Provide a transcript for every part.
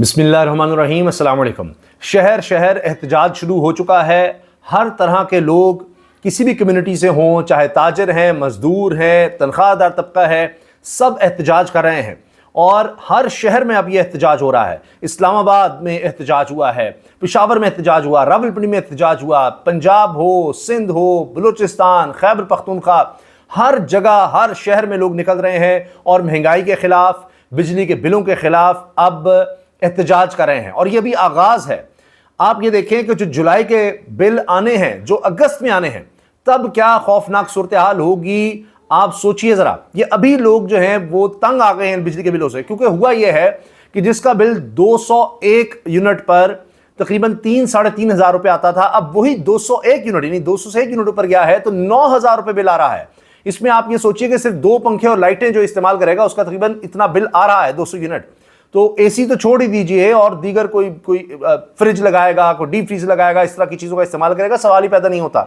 बिस्मिल्लाहिर्रहमानिर्रहीम, अस्सलाम वालेकुम। शहर शहर एहतजाज शुरू हो चुका है। हर तरह के लोग किसी भी कम्युनिटी से हों, चाहे ताजर हैं, मजदूर हैं, तनख्वाहदार तबका है, सब एहतजाज कर रहे हैं और हर शहर में अब ये एहतजाज हो रहा है। इस्लामाबाद में एहतजाज हुआ है, पेशावर में एहतजाज हुआ, रावलपिंडी में एहतजाज हुआ, पंजाब हो, सिंध हो, बलूचिस्तान, खैबर पख्तूनख्वा, हर जगह हर शहर में लोग निकल रहे हैं और महंगाई के खिलाफ, बिजली के बिलों के खिलाफ अब एहतजाज कर रहे हैं। और ये भी आगाज है। आप ये देखें कि जो जुलाई के बिल आने हैं, जो अगस्त में आने हैं, तब क्या खौफनाक सूरत हाल होगी। आप सोचिए जरा, ये अभी लोग जो हैं वो तंग आ गए हैं बिजली के बिलों से, क्योंकि हुआ ये है कि जिसका बिल 201 यूनिट पर तकरीबन 3-3.5 हज़ार रुपए आता था, अब वही 201 यूनिट यानी 200 से 1 यूनिट पर गया है तो 9,000 रुपए बिल आ रहा है। इसमें आप ये सोचिए कि सिर्फ 2 पंखे और लाइटें जो इस्तेमाल करेगा उसका तकरीबन इतना बिल आ रहा है, 200 यूनिट। तो एसी तो छोड़ ही दीजिए, और दीगर कोई फ्रिज लगाएगा, कोई डीप फ्रीज लगाएगा, इस तरह की चीज़ों का इस्तेमाल करेगा, सवाल ही पैदा नहीं होता।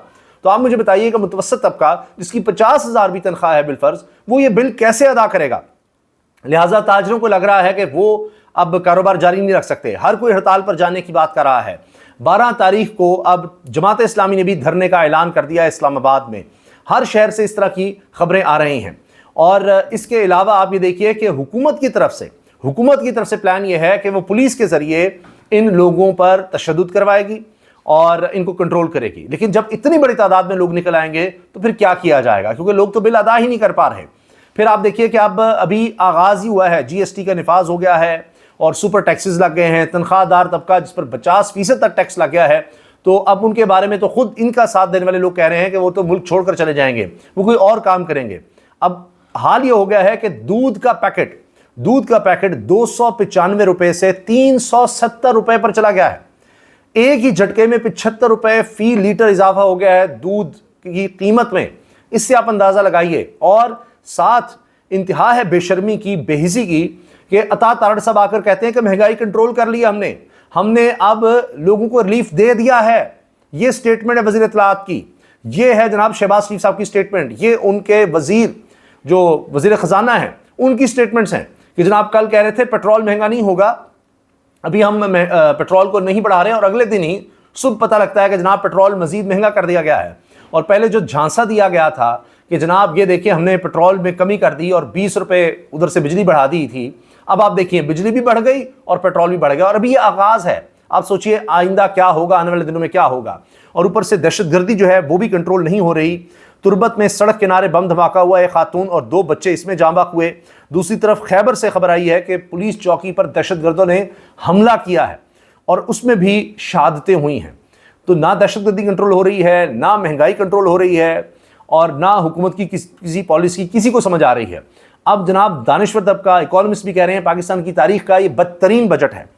तो आप मुझे बताइए कि मुतवसत तबका जिसकी 50,000 भी तनख्वाह है बिलफर्ज, वो ये बिल कैसे अदा करेगा। लिहाजा ताजरों को लग रहा है कि वो अब कारोबार जारी नहीं रख सकते, हर कोई हड़ताल पर जाने की बात कर रहा है। 12 तारीख को अब जमात इस्लामी ने भी धरने का ऐलान कर दिया है इस्लामाबाद में। हर शहर से इस तरह की खबरें आ रही हैं। और इसके अलावा आप ये देखिए कि हुकूमत की तरफ से प्लान ये है कि वो पुलिस के जरिए इन लोगों पर तशद्दुद करवाएगी और इनको कंट्रोल करेगी। लेकिन जब इतनी बड़ी तादाद में लोग निकल आएंगे तो फिर क्या किया जाएगा, क्योंकि लोग तो बिल अदा ही नहीं कर पा रहे। फिर आप देखिए कि अब अभी आगाज ही हुआ है, जीएसटी का निफाज हो गया है और सुपर टैक्सेस लग गए हैं। तनख्वाहदार तबका जिस पर 50% तक टैक्स लग गया है, तो अब उनके बारे में तो खुद इनका साथ देने वाले लोग कह रहे हैं कि वो तो मुल्क छोड़कर चले जाएंगे, वो कोई और काम करेंगे। अब हाल ये हो गया है कि दूध का पैकेट 295 रुपए से 370 रुपए पर चला गया है। एक ही झटके में 75 रुपए फी लीटर इजाफा हो गया है दूध की कीमत में। इससे आप अंदाजा लगाइए। और साथ इंतहा है बेशर्मी की, बेहिसी की, कि अता तारड़ साहब आकर कहते हैं कि महंगाई कंट्रोल कर लिया हमने अब लोगों को रिलीफ दे दिया है। यह स्टेटमेंट है वजीर इत्तलाआत की, यह है जनाब शहबाज शरीफ साहब की स्टेटमेंट, ये उनके वजीर जो वजीर खजाना है उनकी स्टेटमेंट्स हैं कि जनाब कल कह रहे थे पेट्रोल महंगा नहीं होगा, अभी हम पेट्रोल को नहीं बढ़ा रहे हैं, और अगले दिन ही सुबह पता लगता है कि जनाब पेट्रोल मजीद महंगा कर दिया गया है। और पहले जो झांसा दिया गया था कि जनाब ये देखिए हमने पेट्रोल में कमी कर दी और 20 रुपए उधर से बिजली बढ़ा दी थी, अब आप देखिए बिजली भी बढ़ गई और पेट्रोल भी बढ़ गया। और अभी ये आगाज है, आप सोचिए आइंदा क्या होगा, आने वाले दिनों में क्या होगा। और ऊपर से दहशतगर्दी जो है वो भी कंट्रोल नहीं हो रही। तुर्बत में सड़क किनारे बम धमाका हुआ, एक खातून और 2 बच्चे इसमें जाँ बहक हुए। दूसरी तरफ खैबर से खबर आई है कि पुलिस चौकी पर दहशतगर्दों ने हमला किया है और उसमें भी शहादतें हुई हैं। तो ना दहशतगर्दी कंट्रोल हो रही है, ना महंगाई कंट्रोल हो रही है, और ना हुकूमत की किसी पॉलिसी किसी को समझ आ रही है। अब जनाब दानिश्वर तबका, इकोनॉमिस्ट भी कह रहे हैं पाकिस्तान की तारीख का ये बदतरीन बजट है।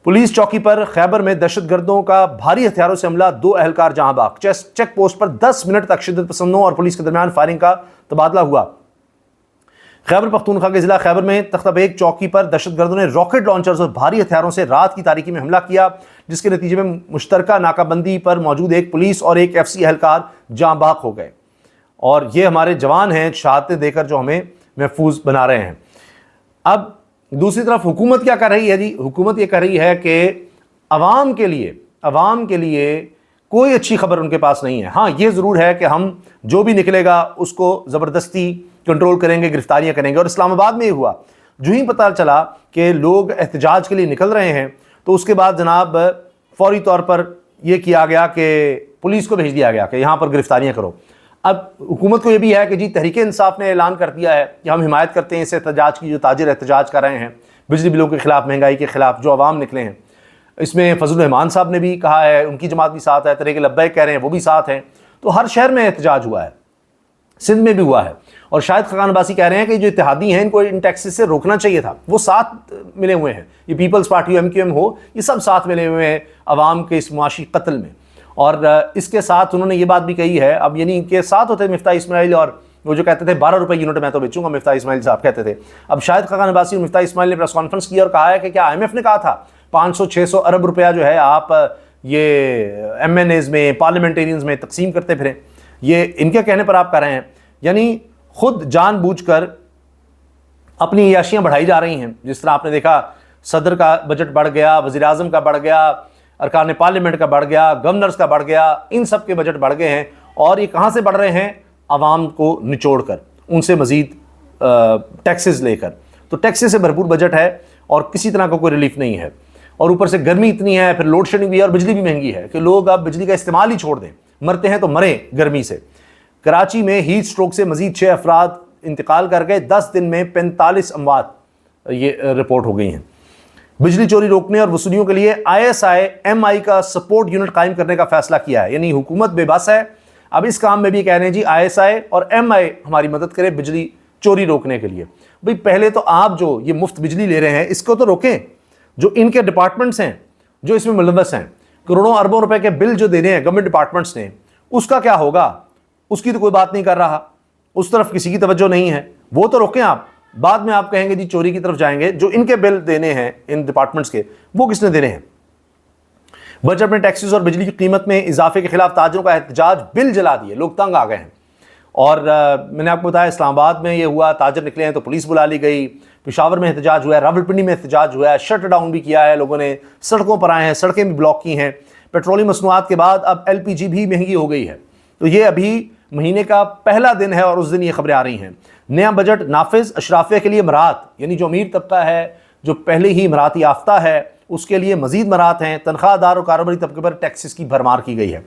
पुलिस चौकी पर खैबर में दहशतगर्दों का भारी हथियारों से हमला, 2 अहलकार जहां बाग। चेक पोस्ट पर 10 मिनट तक शिद्दत पसंदों और पुलिस के दरमियान फायरिंग का तबादला हुआ। खैबर पख्तूनख्वा के जिला खैबर में तख्ताबेग चौकी पर दहशतगर्दों ने रॉकेट लॉन्चर्स और भारी हथियारों से रात की तारीकी में हमला किया, जिसके नतीजे में मुश्तरका नाकाबंदी पर मौजूद एक पुलिस और एक FC एहलकार जाँ बहक हो गए। और ये हमारे जवान हैं शहादतें देकर जो हमें महफूज बना रहे हैं। अब दूसरी तरफ हुकूमत क्या कर रही है जी, हुकूमत ये कर रही है कि अवाम के लिए कोई अच्छी खबर उनके पास नहीं है। हाँ, ये ज़रूर है कि हम जो भी निकलेगा उसको ज़बरदस्ती कंट्रोल करेंगे, गिरफ्तारियां करेंगे। और इस्लामाबाद में ये हुआ, जो ही पता चला कि लोग एहतजाज के लिए निकल रहे हैं, तो उसके बाद जनाब फौरी तौर पर यह किया गया कि पुलिस को भेज दिया गया कि यहाँ पर गिरफ्तारियां करो। अब हुकूमत को यह भी है कि जी तहरीक इंसाफ ने ऐलान कर दिया है कि हम हिमायत करते हैं इस एहतजाज की, जो ताजिर एहतजाज कर रहे हैं बिजली बिलों के खिलाफ, महंगाई के खिलाफ, जो अवाम निकले हैं। इसमें फजलुर रहमान साहब ने भी कहा है, उनकी जमात भी साथ है, तहरीक लब्बैक कह रहे हैं वो भी साथ हैं। तो हर शहर में एहतजाज हुआ है, सिंध में भी हुआ है। और शायद खकान अब्बासी कह रहे हैं कि जो इत्तेहादी हैं इनको इन टैक्सेस से रोकना चाहिए था, वो साथ मिले हुए हैं। ये पीपल्स पार्टी हो, MQM हो, ये सब साथ मिले हुए हैं अवाम के इस मुआशी कत्ल में। और इसके साथ उन्होंने ये बात भी कही है, अब यानी इनके साथ होते मिफ्ता इस्माइल और वो जो कहते थे 12 रुपए यूनिट मैं तो बेचूंगा, मिफ्ता इस्माइल साहब कहते थे। अब शायद खकान अब्बासी और मिफ्ता इस्माइल ने प्रेस कॉन्फ्रेंस की और कहा है कि क्या IMF ने कहा था 500-600 अरब रुपया जो है आप ये MNAs में, पार्लियामेंटेरियंस में तकसीम करते फिरें, ये इनके कहने पर आप कर रहे हैं। यानी खुद जानबूझकर अपनी अय्याशियां बढ़ाई जा रही हैं। जिस तरह आपने देखा सदर का बजट बढ़ गया, वज़ीर आज़म का बढ़ गया, अरकान पार्लियामेंट का बढ़ गया, गवर्नर्स का बढ़ गया, इन सब के बजट बढ़ गए हैं। और ये कहाँ से बढ़ रहे हैं? आवाम को निचोड़ कर, उनसे मज़ीद टैक्सेस लेकर। तो टैक्सेस से भरपूर बजट है और किसी तरह का कोई रिलीफ नहीं है। और ऊपर से गर्मी इतनी है, फिर लोड शेडिंग भी है और बिजली भी महंगी है कि लोग अब बिजली का इस्तेमाल ही छोड़ दें, मरते हैं तो मरें गर्मी से। कराची में हीट स्ट्रोक से मजीद 6 अफराद इंतकाल कर गए। 10 दिन में 45 अमवात ये रिपोर्ट हो गई हैं। बिजली चोरी रोकने और वसूलियों के लिए ISI-MI का सपोर्ट यूनिट कायम करने का फैसला किया है। यानी हुकूमत बेबस है, अब इस काम में भी कह रहे हैं जी ISI और MI हमारी मदद करें बिजली चोरी रोकने के लिए। भाई पहले तो आप जो ये मुफ्त बिजली ले रहे हैं इसको तो रोकें। जो इनके डिपार्टमेंट्स हैं जो इसमें मुलव्वस हैं, करोड़ों अरबों रुपए के बिल जो दे रहे हैं गवर्नमेंट डिपार्टमेंट्स ने, उसका क्या होगा? उसकी तो कोई बात नहीं कर रहा, उस तरफ किसी की तवज्जो नहीं है। वो तो रोकें आप। बाद में आप कहेंगे जी चोरी की तरफ जाएंगे। जो इनके बिल देने हैं इन डिपार्टमेंट्स के, वो किसने देने हैं? बजट में टैक्सेस और बिजली की कीमत में इजाफे के खिलाफ ताजरों का एहतजाज, बिल जला दिए, लोग तंग आ गए हैं। और मैंने आपको बताया इस्लामाबाद में ये हुआ, ताजर निकले हैं तो पुलिस बुला ली गई। पेशावर में एहतजाज हुआ है, रावलपिंडी में एहतजाज हुआ है, शट डाउन भी किया है लोगों ने, सड़कों पर आए हैं, सड़कें भी ब्लॉक की हैं। पेट्रोलियम मसनूआत के बाद अब LPG भी महंगी हो गई है। तो ये अभी महीने का पहला दिन है और उस दिन ये खबरें आ रही हैं। नया बजट नाफिज, अशराफिया के लिए मरात, यानी जो अमीर तबका है, जो पहले ही मराती याफ्ता है, उसके लिए मजीद मरात हैं। तनख्वाहदार और कारोबारी तबके पर टैक्सेस की भरमार की गई है।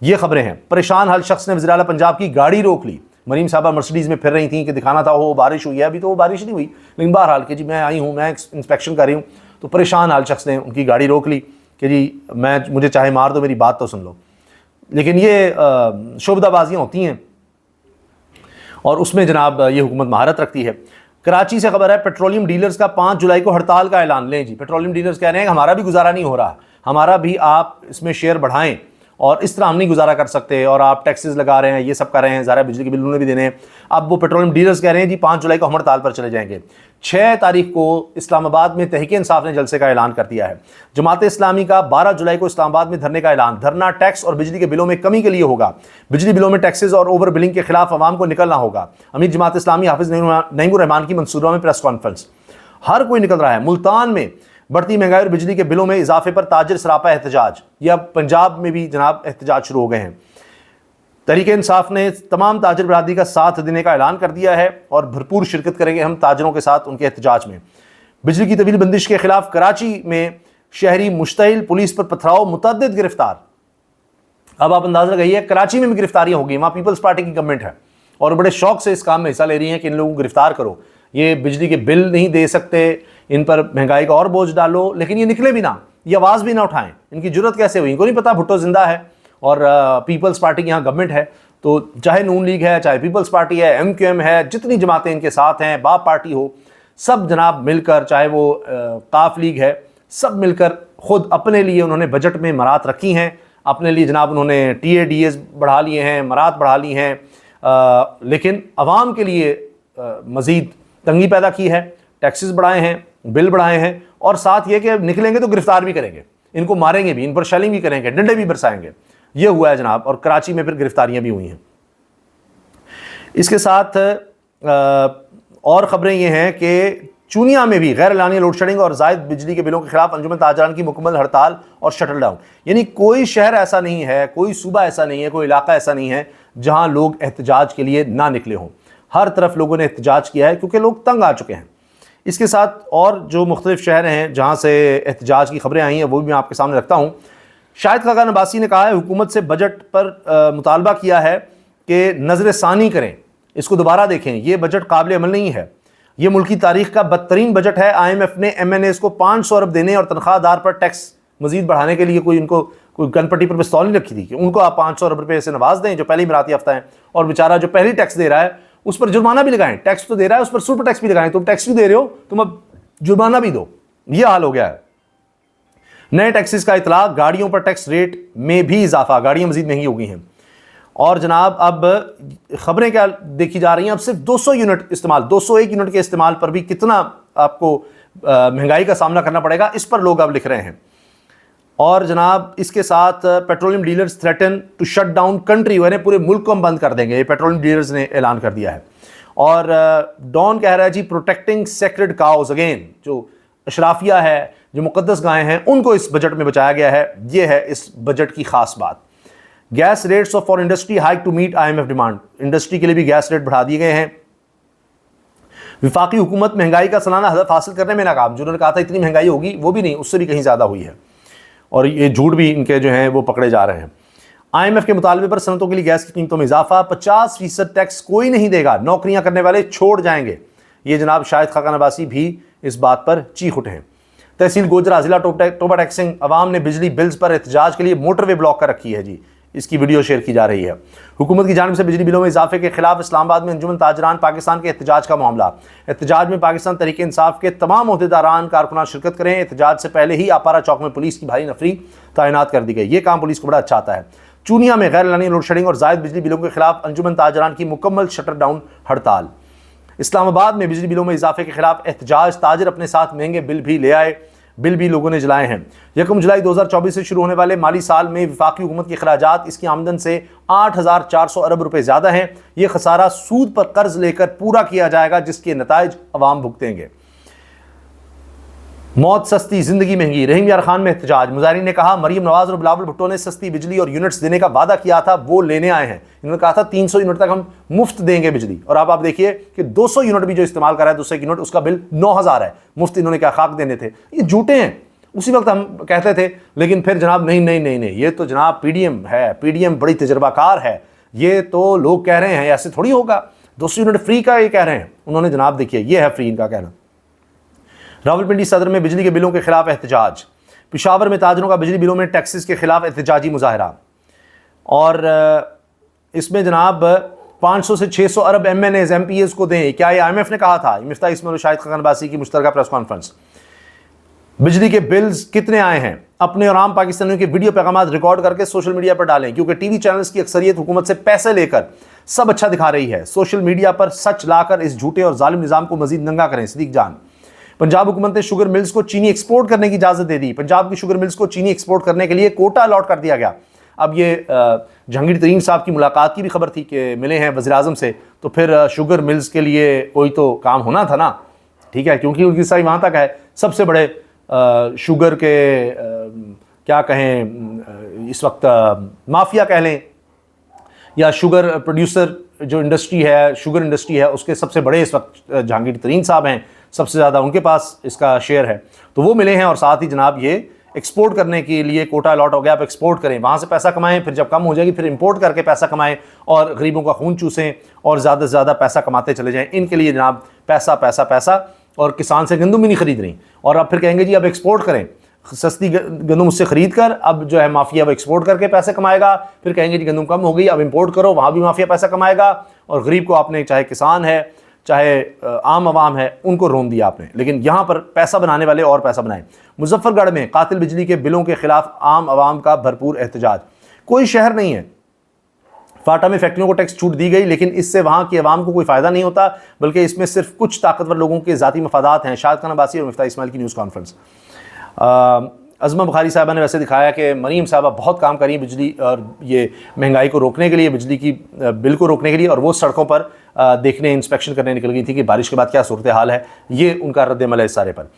ये खबरें हैं। परेशान हाल शख्स ने वज़ीर आला पंजाब की गाड़ी रोक ली। मरीम साहबा मर्सिडीज़ में फिर रही थी कि दिखाना था हो बारिश हुई है, अभी तो वो बारिश नहीं हुई, लेकिन बहरहाल कि जी मैं आई हूँ, मैं इंस्पेक्शन कर रही हूँ। तो परेशान हाल शख्स ने उनकी गाड़ी रोक ली कि जी मुझे चाहे मार दो, मेरी बात तो सुन लो। लेकिन ये शोबदाबाजियाँ होती हैं और उसमें जनाब ये हुकूमत महारत रखती है। कराची से खबर है, पेट्रोलियम डीलर्स का 5 जुलाई को हड़ताल का ऐलान। लें जी, पेट्रोलियम डीलर्स कह रहे हैं कि हमारा भी गुजारा नहीं हो रहा, हमारा भी आप इसमें शेयर बढ़ाएं, और इस तरह हम नहीं गुजारा कर सकते, और आप टैक्सेस लगा रहे हैं, ये सब कर रहे हैं, ज़रा बिजली के बिल उन्होंने भी देने हैं। अब वो पेट्रोलियम डीलर्स कह रहे हैं जी 5 जुलाई को हम हड़ताल पर चले जाएंगे। 6 तारीख को इस्लामाबाद में तहरीक इंसाफ ने जलसे का ऐलान कर दिया है। जमात इस्लामी का 12 जुलाई को इस्लामाबाद में धरने का ऐलान। धरना टैक्स और बिजली के बिलों में कमी के लिए होगा। बिजली बिलों में टैक्सेस और ओवर बिलिंग के खिलाफ आवाम को निकलना होगा। अमीर जमात इस्लामी हाफिज नईमुर रहमान की मंसूबा में प्रेस कॉन्फ्रेंस। हर कोई निकल रहा है। मुल्तान में बढ़ती महंगाई और बिजली के बिलों में इजाफे पर ताजिर सरापा एहतजाज। यह अब पंजाब में भी जनाब एहतजाज शुरू हो गए हैं। तहरीक इंसाफ ने तमाम ताजिर बरादरी का साथ देने का ऐलान कर दिया है और भरपूर शिरकत करेंगे हम ताजिरों के साथ उनके एहतजाज में। बिजली की तवील बंदिश के खिलाफ कराची में शहरी मुश्तइल, पुलिस पर पथराव, मुतअद्दिद गिरफ्तार। अब आप अंदाजा लगाइए, कराची में भी गिरफ्तारियां होगी। वहाँ पीपल्स पार्टी की गवर्नमेंट है और बड़े शौक से इस काम में हिस्सा ले रही है कि इन लोगों को गिरफ्तार करो, ये बिजली के बिल नहीं दे सकते, इन पर महंगाई का और बोझ डालो, लेकिन ये निकले भी ना, ये आवाज़ भी ना उठाएं। इनकी जरूरत कैसे हुई? इनको नहीं पता भुट्टो जिंदा है और पीपल्स पार्टी की यहाँ गवर्नमेंट है। तो चाहे नून लीग है, चाहे पीपल्स पार्टी है, MQM है, जितनी जमातें इनके साथ हैं, बाप पार्टी हो, सब जनाब मिलकर, चाहे वो काफ लीग है, सब मिलकर खुद अपने लिए उन्होंने बजट में मरात रखी हैं। अपने लिए जनाब उन्होंने TADS बढ़ा लिए हैं, मरात बढ़ा ली हैं, लेकिन अवाम के लिए मज़ीद तंगी पैदा की है। टैक्सेस बढ़ाए हैं, बिल बढ़ाए हैं, और साथ ये कि निकलेंगे तो गिरफ्तार भी करेंगे, इनको मारेंगे भी, इन पर शेलिंग भी करेंगे, डंडे भी बरसाएंगे। ये हुआ है जनाब, और कराची में फिर गिरफ्तारियां भी हुई हैं। इसके साथ और ख़बरें ये हैं कि चूनिया में भी गैर एलानी लोड शेडिंग और जायद बिजली के बिलों के खिलाफ अंजुमन ताजरान की मुकम्मल हड़ताल और शटल डाउन। यानी कोई शहर ऐसा नहीं है, कोई सूबा ऐसा नहीं है, कोई इलाका ऐसा नहीं है जहां लोग एहतजाज के लिए ना निकले हों। हर तरफ लोगों ने एहतजाज किया है क्योंकि लोग तंग आ चुके हैं। इसके साथ और जो मुख्तलिफ शहर हैं जहाँ से एहतजाज की खबरें आई हैं वो भी मैं आपके सामने रखता हूँ। शाहिद खाकान अब्बासी ने कहा है, हुकूमत से बजट पर मुतालबा किया है कि नज़र सानी करें, इसको दोबारा देखें, ये बजट काबिल अमल नहीं है, ये मुल्क की तारीख का बदतरीन बजट है। IMF ने MNAs को 500 अरब देने और तनख्वाहदार पर टैक्स मजीद बढ़ाने के लिए कोई गनपट्टी पर पिस्तौल नहीं रखी थी कि उनको आप 500 अरब रुपये से नवाज दें जो पहली मराती याफ्ता है, और बेचारा जो पहली टैक्स दे रहा है उस पर जुर्माना भी लगाएं। टैक्स तो दे रहा है, उस पर सुपर टैक्स भी लगाएं। तुम टैक्स भी दे रहे हो, तुम अब जुर्माना भी दो। यह हाल हो गया है। नए टैक्सेस का इतलाक, गाड़ियों पर टैक्स रेट में भी इजाफा, गाड़ियां मजीद महंगी हो गई हैं। और जनाब अब खबरें क्या देखी जा रही हैं, अब सिर्फ 200 यूनिट इस्तेमाल, 201 यूनिट के इस्तेमाल पर भी कितना आपको महंगाई का सामना करना पड़ेगा, इस पर लोग अब लिख रहे हैं। और जनाब इसके साथ petroleum dealers threaten to shut down country, यानी पूरे मुल्क को हम बंद कर देंगे, ये पेट्रोलियम डीलर्स ने ऐलान कर दिया है। और डॉन कह रहा है जी प्रोटेक्टिंग सेक्रेड काउज अगेन, जो अशराफिया है, जो मुकद्दस गायें हैं, उनको इस बजट में बचाया गया है। यह है इस बजट की खास बात। Gas rates for industry hike to meet IMF demand. Industry के लिए भी गैस रेट बढ़ा दिए गए हैं। विफाकी हुकूमत महंगाई का सालाना हदफ हासिल करने में नाकाम। जिन्होंने कहा था इतनी महंगाई होगी, वो भी नहीं, उससे भी कहीं ज़्यादा हुई है, और ये झूठ भी इनके जो हैं वो पकड़े जा रहे हैं। IMF के मुतालबे पर सनतों के लिए गैस की कीमतों में इजाफा। 50% टैक्स कोई नहीं देगा, नौकरियां करने वाले छोड़ जाएंगे। ये जनाब शाहिद खाकान अब्बासी भी इस बात पर चीख उठे हैं। तहसील गोजरा जिला टोबा टैक्सिंग, अवाम ने बिजली बिल्स पर एहतजाज के लिए मोटरवे ब्लॉक कर रखी है जी। इसकी वीडियो शेयर की जा रही है। हुकूमत की जानिब से बिजली बिलों में इजाफे के खिलाफ इस्लामाबाद में अंजुमन ताजरान पाकिस्तान के एहतजाज का मामला। एहतजाज में पाकिस्तान तहरीक इंसाफ के तमाम ओहदेदारान कारकुनान शिरकत करें। एहतजाज से पहले ही आपारा चौक में पुलिस की भारी नफरी तैनात कर दी गई। ये काम पुलिस को बड़ा अच्छा आता है। चूनिया में गैर लानी लोड शेडिंग और जायद बिजली बिलों के खिलाफ अंजुमन ताजरान की मुकम्मल शटर डाउन हड़ताल। इस्लामाबाद में बिजली बिलों में इजाफे के खिलाफ एहतजाज। ताजर अपने साथ महंगे बिल भी ले आए। बिल भी लोगों ने जलाए हैं। 1 जुलाई 2024 से शुरू होने वाले माली साल में वफाकी हुकूमत के अखराजात इसकी आमदन से 8,400 अरब रुपए ज़्यादा हैं। यह खसारा सूद पर कर्ज लेकर पूरा किया जाएगा, जिसके नताइज अवाम भुगतेंगे। मौत सस्ती, जिंदगी महंगी। रहीम यार खान में एहतजाज। मुजाहिरीन ने कहा मरीम नवाज और बिलावल भुट्टो ने सस्ती बिजली और यूनिट्स देने का वादा किया था, वो लेने आए हैं। इन्होंने कहा था 300 यूनिट तक हम मुफ्त देंगे बिजली, और अब आप देखिए कि 200 यूनिट भी जो इस्तेमाल कर रहा है, 200 यूनिट, उसका बिल 9,000 है। मुफ्त इन्होंने क्या खाक देने थे। ये झूठे हैं। उसी वक्त हम कहते थे, लेकिन फिर जनाब नहीं नहीं नहीं नहीं, ये तो जनाब PDM है, PDM बड़ी तजर्बाकार है, ये तो लोग कह रहे हैं, ऐसे थोड़ी होगा। 200 यूनिट फ्री का ये कह रहे हैं उन्होंने। जनाब देखिए, ये है फ्री इनका कहना। रावलपिंडी सदर में बिजली के बिलों के खिलाफ एहतजाज। पेशावर में ताजरों का बिजली बिलों में टैक्सेस के खिलाफ एहतजाजी मुजाहरा। और इसमें जनाब 500 से 600 अरब MNAs MPAs को दें, क्या ये IMF ने कहा था? मिफ्ता इस्माइल और शाहिद खाकान अब्बासी की मुश्तरका प्रेस कॉन्फ्रेंस। बिजली के बिल्स कितने आए हैं? अपने और आम पाकिस्तानियों के वीडियो पैगाम रिकॉर्ड करके सोशल मीडिया पर डालें, क्योंकि टीवी चैनल्स की अक्सरियत हुकूमत से पैसे लेकर सब अच्छा दिखा रही है। सोशल मीडिया पर सच लाकर इस झूठे और जालिम निज़ाम को मजीद नंगा करें। सदीक जान। पंजाब हुकूमत ने शुगर मिल्स को चीनी एक्सपोर्ट करने की इजाजत दे दी। पंजाब की शुगर मिल्स को चीनी एक्सपोर्ट करने के लिए कोटा अलॉट कर दिया गया। अब ये जहांगीर तरीन साहब की मुलाकात की भी खबर थी कि मिले हैं वज़ीर आज़म से, तो फिर शुगर मिल्स के लिए कोई तो काम होना था ना, ठीक है, क्योंकि उनकी सारी वहाँ तक है। सबसे बड़े शुगर के क्या कहें इस वक्त, माफिया कह लें, या शुगर प्रोड्यूसर जो इंडस्ट्री है, शुगर इंडस्ट्री है, उसके सबसे बड़े इस वक्त जहांगीर तरीन साहब हैं। सबसे ज़्यादा उनके पास इसका शेयर है, तो वो मिले हैं। और साथ ही जनाब ये एक्सपोर्ट करने के लिए कोटा अलॉट हो गया। आप एक्सपोर्ट करें, वहाँ से पैसा कमाएं, फिर जब कम हो जाएगी फिर इंपोर्ट करके पैसा कमाएं और गरीबों का खून चूसें और ज़्यादा से ज़्यादा पैसा कमाते चले जाएं। इनके लिए जनाब पैसा पैसा पैसा, और किसान से गंदम भी नहीं खरीद रही। और अब फिर कहेंगे जी अब एक्सपोर्ट करें, सस्ती गंदम उससे खरीद कर, अब जो है माफिया वो एक्सपोर्ट करके पैसे कमाएगा। फिर कहेंगे जी गंदम कम हो गई, अब इंपोर्ट करो, वहाँ भी माफिया पैसा कमाएगा। और गरीब को आपने, चाहे किसान है चाहे आम आवाम है, उनको रोन दिया आपने। लेकिन यहाँ पर पैसा बनाने वाले और पैसा बनाएं। मुजफ्फरगढ़ में कातिल बिजली के बिलों के खिलाफ आम आवाम का भरपूर एहतजाज। कोई शहर नहीं है, फाटा में फैक्ट्रियों को टैक्स छूट दी गई, लेकिन इससे वहाँ की आवाम को कोई फ़ायदा नहीं होता, बल्कि इसमें सिर्फ कुछ ताकतवर लोगों के ज़ाती मफादात हैं। शाहिद खान अब्बासी और मिफ्ता इस्माइल की न्यूज़ कॉन्फ्रेंस। अज़मा बुखारी साहबा ने वैसे दिखाया कि मरीम साहबा बहुत काम करी बिजली और ये महंगाई को रोकने के लिए, बिजली की बिल को रोकने के लिए, और वो सड़कों पर देखने, इंस्पेक्शन करने निकल गई थी कि बारिश के बाद क्या सूरत हाल है। ये उनका रद्द-ए-अमल है इस सारे पर।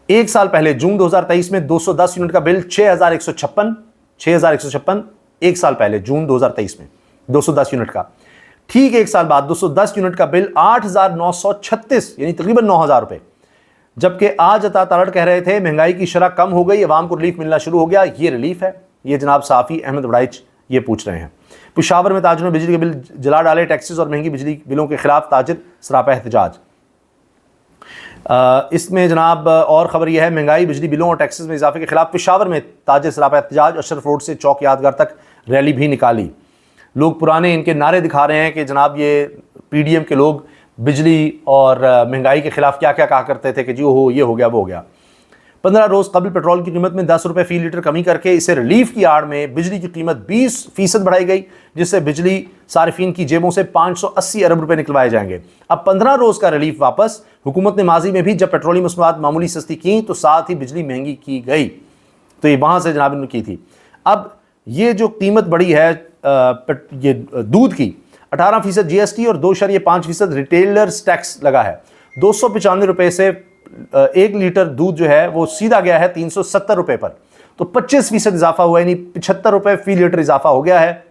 एक साल पहले जून 2023 में 210 यूनिट का बिल 6,156, एक साल पहले जून 2023 में 210 यूनिट का। ठीक एक साल बाद 210 यूनिट का बिल 8,936, यानी तकरीबन 9,000 रुपये। जबकि आज अता तारड़ कह रहे थे महंगाई की शरह कम हो गई, अवाम को रिलीफ मिलना शुरू हो गया। ये रिलीफ है? ये जनाब साफ़ी अहमद वड़ाइच ये पूछ रहे हैं। पेशावर में ताजरों ने बिजली के बिल जला डाले। टैक्सेस और महंगी बिजली बिलों के खिलाफ ताजिर सरापा एहतजाज। इसमें जनाब और ख़बर यह है, महंगाई, बिजली बिलों और टैक्सेस में इजाफे के खिलाफ पेशावर में ताजिर सरापा एहतजाज। अशरफ रोड से चौक यादगार तक रैली भी निकाली। लोग पुराने इनके नारे दिखा रहे हैं कि जनाब ये PDM के लोग बिजली और महंगाई के खिलाफ क्या क्या कहा करते थे कि जी हो ये हो गया वो हो गया। 15 रोज़ कबल पेट्रोल की कीमत में 10 रुपये फ़ी लीटर कमी करके इसे रिलीफ की आड़ में बिजली की कीमत 20% बढ़ाई गई, जिससे बिजली सारिफीन की जेबों से 580 अरब रुपये निकलवाए जाएंगे। अब 15 रोज़ का रिलीफ वापस। हुकूमत ने माजी में भी जब पेट्रोलियम मसनूआत मामूली सस्ती की तो साथ ही बिजली महंगी की गई, तो ये वहाँ से जनाब ने की थी। अब ये जो कीमत बढ़ी है ये दूध की, 18% GST और 2.5% रिटेलर्स टैक्स लगा है। 295 रुपये से 1 लीटर दूध जो है वो सीधा गया है 370 रुपए पर। तो 25% इजाफा हुआ, यानी 75 रुपए फी लीटर इजाफा हो गया है।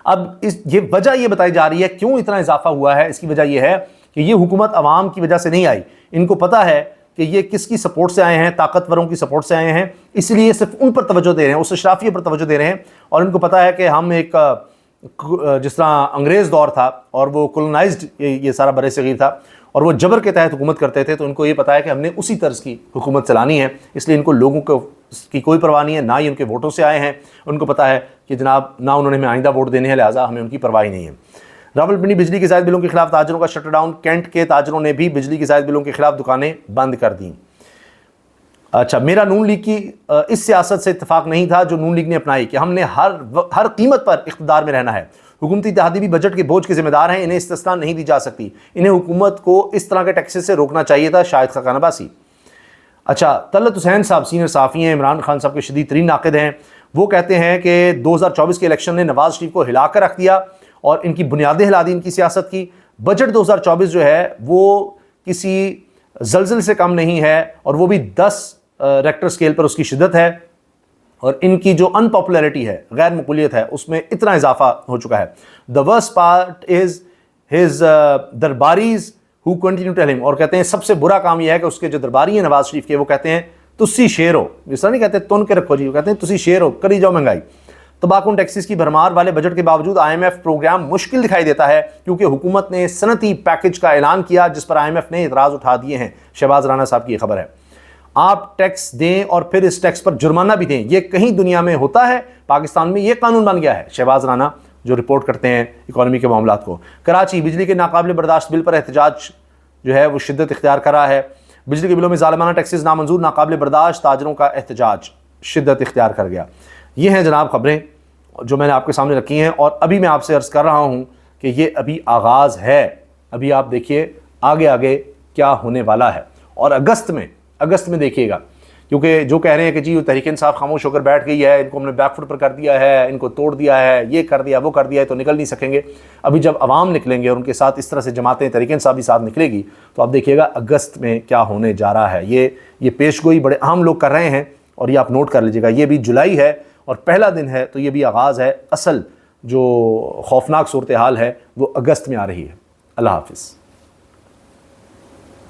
अब ये वजह ये बताई जा रही है क्यों इतना इजाफा हुआ है। इसकी वजह यह है कि ये हुकूमत अवाम की वजह से नहीं आई। इनको पता है कि ये किसकी सपोर्ट से आए हैं, ताकतवरों की सपोर्ट से आए हैं, इसलिए सिर्फ उन पर तवज्जो दे रहे हैं, उस अशराफिया पर तवज्जो दे रहे हैं। और इनको पता है कि हम एक जिस तरह अंग्रेज़ दौर था और वो कॉलोनाइज्ड ये सारा बर सगीर था और वो जबर के तहत हुकूमत करते थे, तो इनको ये पता है कि हमने उसी तर्ज की हुकूमत चलानी है। इसलिए इनको लोगों को की कोई परवाह नहीं है, ना ही उनके वोटों से आए हैं। उनको पता है कि जनाब ना उन्होंने हमें आइंदा वोट देने हैं, लिहाजा हमें उनकी परवाह ही नहीं है। रावलपिंडी बिजली के ज़ायद बिलों के खिलाफ ताजरों का शटरडाउन। कैंट के ताजरों ने भी बिजली के ज़ायद बिलों के खिलाफ दुकानें बंद कर दी। अच्छा, मेरा नून लीग की इस सियासत से इत्तेफाक नहीं था जो नून लीग ने अपनाई कि हमने हर कीमत पर इख्तिदार में रहना है। हुकूमती इत्तेहादी भी बजट के बोझ के जिम्मेदार हैं, इन्हें इस्तिस्ना नहीं दी जा सकती। इन्हें हुकूमत को इस तरह के टैक्सेस से रोकना चाहिए था। शाहिद खान अब्बासी। अच्छा, तलत हुसैन साहब सीनियर साफ़ी हैं, इमरान खान साहब के शदीद तरीन नाक़िद हैं। वो कहते हैं कि 2024 के इलेक्शन ने नवाज शरीफ को हिला कर रख दिया और इनकी बुनियादें हिला दी इनकी सियासत की। बजट 2024 जो है वो किसी जलजल से कम नहीं है और वो भी 10 रेक्टर स्केल पर उसकी शिद्दत है। और इनकी जो अनपॉपुलैरिटी है, गैर मकबूलियत है, उसमें इतना इजाफा हो चुका है। The worst part is his darbaris who continue tell him. और कहते हैं सबसे बुरा काम यह है कि उसके जो दरबारी हैं नवाज शरीफ के, वो कहते हैं तुसी शेर हो। जिस तरह नहीं कहते तुन के रखो जी, वो कहते हैं तुसी शेर हो, करी जाओ महंगाई। तबाकुन टैक्सेस की भरमार वाले बजट के बावजूद IMF प्रोग्राम मुश्किल दिखाई देता है क्योंकि हुकूमत ने सनती पैकेज का ऐलान किया जिस पर IMF ने इतराज़ उठा दिए हैं। शहबाज राना साहब की खबर है। आप टैक्स दें और फिर इस टैक्स पर जुर्माना भी दें, ये कहीं दुनिया में होता है? पाकिस्तान में ये कानून बन गया है। शहबाज राना जो रिपोर्ट करते हैं इकॉनमी के मामलात को। कराची बिजली के नाकाबिल बर्दाश्त बिल पर एहतजाज जो है वो शिद्दत इख्तियार कर रहा है। बिजली के बिलों में ज़ालिमाना टैक्सेस नामंजूर, नाकाबिल बर्दाश्त, ताजरों का एहतजाज शिद्दत इख्तियार कर गया। ये हैं जनाब खबरें जो मैंने आपके सामने रखी हैं। और अभी मैं आपसे अर्ज़ कर रहा हूँ कि ये अभी आगाज़ है। अभी आप देखिए आगे आगे क्या होने वाला है। और अगस्त में देखिएगा, क्योंकि जो कह रहे हैं कि जी तहरीक इंसाफ खामोश होकर बैठ गई है, इनको हमने बैकफुट पर कर दिया है, इनको तोड़ दिया है, ये कर दिया वो कर दिया है, तो निकल नहीं सकेंगे। अभी जब अवाम निकलेंगे और उनके साथ इस तरह से जमातें तहरीक इंसाफ भी साथ निकलेगी, तो आप देखिएगा अगस्त में क्या होने जा रहा है। ये पेशगोई बड़े अहम लोग कर रहे हैं और ये आप नोट कर लीजिएगा। ये भी जुलाई है और पहला दिन है, तो ये भी आगाज़ है। असल जो खौफनाक सूरत हाल है वो अगस्त में आ रही है। अल्लाह हाफिज़।